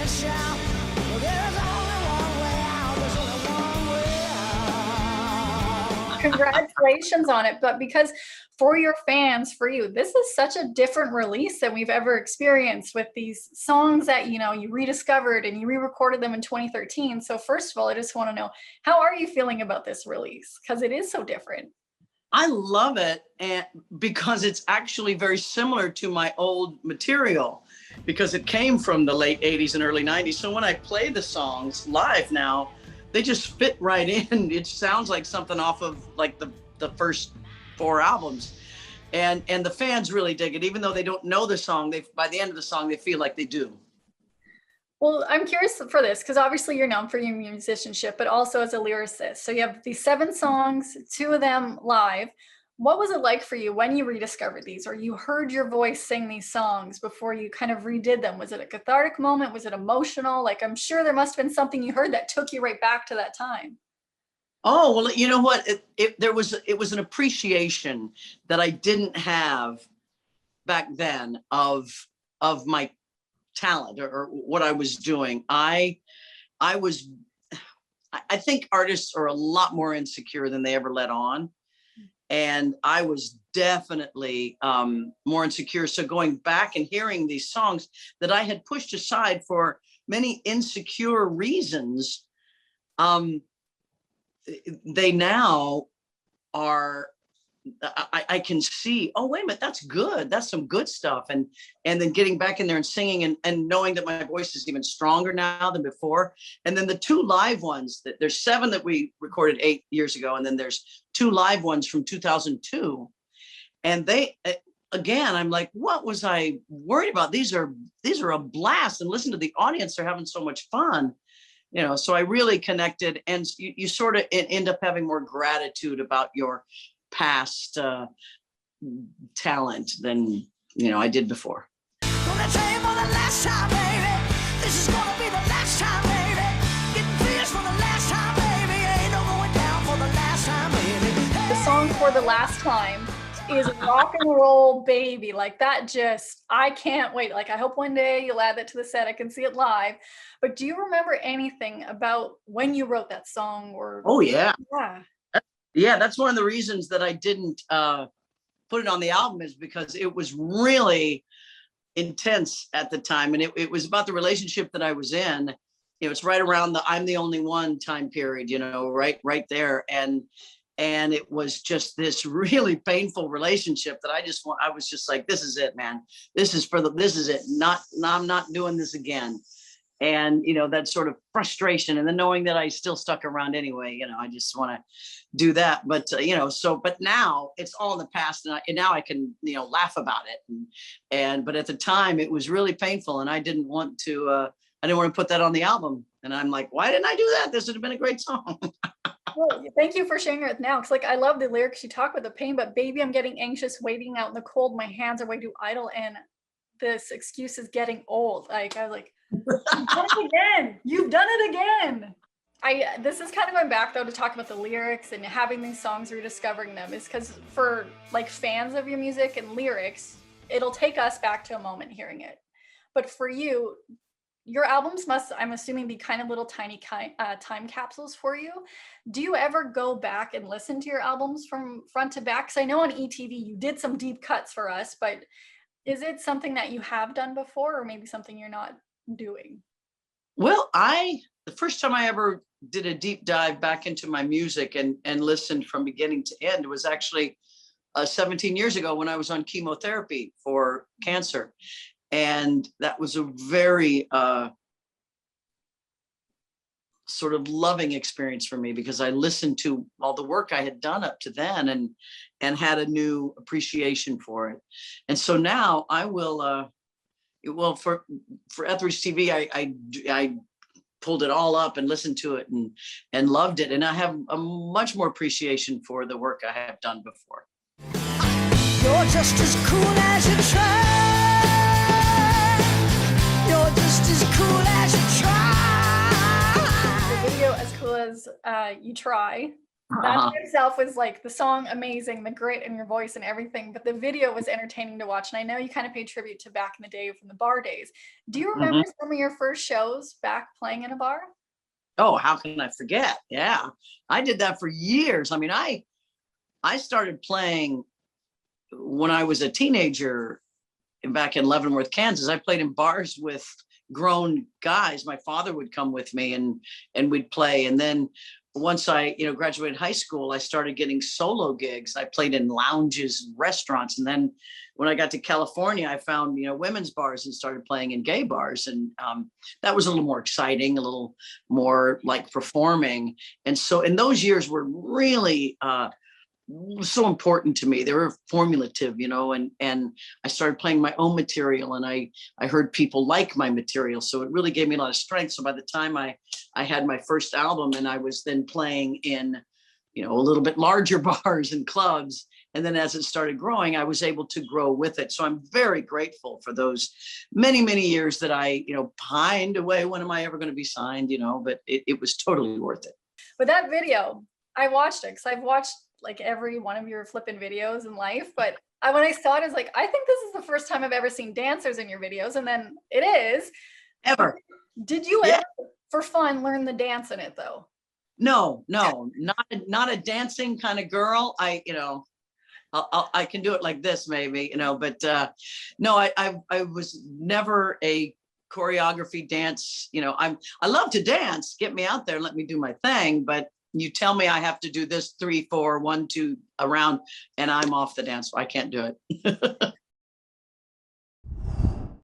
and shout. Well, there's only one way out. There's only one way out. Congratulations on it. But because for your fans, for you, this is such a different release than we've ever experienced with these songs that, you know, you rediscovered and you re-recorded them in 2013. So first of all, I just want to know, how are you feeling about this release? Because it is so different. I love it, and because it's actually very similar to my old material, because it came from the late 80s and early 90s. So when I play the songs live now, they just fit right in. It sounds like something off of like the first 4 albums. And the fans really dig it. Even though they don't know the song, by the end of the song, they feel like they do. Well, I'm curious for this, because obviously you're known for your musicianship, but also as a lyricist. So you have these 7 songs, 2 of them live. What was it like for you when you rediscovered these, or you heard your voice sing these songs before you kind of redid them? Was it a cathartic moment? Was it emotional? Like, I'm sure there must have been something you heard that took you right back to that time. Oh, well, you know what? It was an appreciation that I didn't have back then of my talent or what I was doing. I think artists are a lot more insecure than they ever let on. And I was definitely more insecure. So going back and hearing these songs that I had pushed aside for many insecure reasons, they now are, I can see, oh, wait a minute, that's good. That's some good stuff. And then getting back in there and singing and knowing that my voice is even stronger now than before. And then the 2 live ones, there's 7 that we recorded 8 years ago. And then there's 2 live ones from 2002. And they, again, I'm like, what was I worried about? These are a blast, and listen to the audience. They're having so much fun. You know, so I really connected, and you sort of end up having more gratitude about your past talent than, you know, I did before. Gonna tell you for the last time, baby. This is gonna be the last time, baby. Getting fierce for the last time, baby. Ain't no going down for the last time, baby. The song For the Last Time is rock and roll, baby. Like, that just, I can't wait. Like, I hope one day you'll add that to the set. I can see it live. But do you remember anything about when you wrote that song? Or Oh, yeah. Yeah. Yeah, that's one of the reasons that I didn't put it on the album, is because it was really intense at the time. And it was about the relationship that I was in. You know, it's right around the I'm the only one time period, you know, right there. And it was just this really painful relationship that I was just like, this is it, man. This is it. I'm not doing this again. And, you know, that sort of frustration, and then knowing that I still stuck around anyway, you know, I just want to do that. But, you know, but now it's all in the past, and now I can, you know, laugh about it. But at the time it was really painful, and I didn't want to put that on the album. And I'm like, why didn't I do that? This would have been a great song. Well, thank you for sharing it now. Cause like, I love the lyrics. You talk about the pain, but baby, I'm getting anxious, waiting out in the cold. My hands are way too idle, and this excuse is getting old. Like, I was like, you've done it again. You've done it again. This is kind of going back though to talk about the lyrics and having these songs, rediscovering them, is because for like fans of your music and lyrics, it'll take us back to a moment hearing it. But for you, your albums must, I'm assuming, be kind of little tiny time capsules for you. Do you ever go back and listen to your albums from front to back? Because I know on ETV you did some deep cuts for us, but is it something that you have done before, or maybe something you're not doing? Well, the first time I ever did a deep dive back into my music and listened from beginning to end was actually 17 years ago when I was on chemotherapy for cancer. And that was a very sort of loving experience for me, because I listened to all the work I had done up to then and had a new appreciation for it. And so now I will, well, for Ethridge TV, I pulled it all up and listened to it and loved it. And I have a much more appreciation for the work I have done before. You're just as cool as you try. You're just as cool as you try. The video, As Cool As You Try, That Uh-huh. in itself was like the song amazing, the grit in your voice and everything, but the video was entertaining to watch. And I know you kind of paid tribute to back in the day from the bar days. Do you remember Mhm. some of your first shows back playing in a bar? Oh, how can I forget? Yeah, I did that for years. I mean, I started playing when I was a teenager back in Leavenworth, Kansas. I played in bars with grown guys. My father would come with me and we'd play. And then once I, graduated high school, I started getting solo gigs. I played in lounges, restaurants. And then when I got to California, I found, women's bars and started playing in gay bars. And that was a little more exciting, a little more like performing. And so in those years were really so important to me. They were formulative, and I started playing my own material, and I heard people like my material, so it really gave me a lot of strength. So by the time I had my first album, and I was then playing in, a little bit larger bars and clubs, and then as it started growing, I was able to grow with it. So I'm very grateful for those many years that I pined away. When am I ever going to be signed? But it was totally worth it. But that video, I watched it because I've watched like every one of your flipping videos in life. But when I saw it, I was like, I think this is the first time I've ever seen dancers in your videos. And then it is. Ever. Did you Yeah. ever, for fun, learn the dance in it though? No, not a dancing kind of girl. I can do it like this maybe, but no, I was never a choreography dance. I love to dance. Get me out there, let me do my thing. But you tell me I have to do this 3, 4, 1, 2 around, and I'm off the dance floor. I can't do it.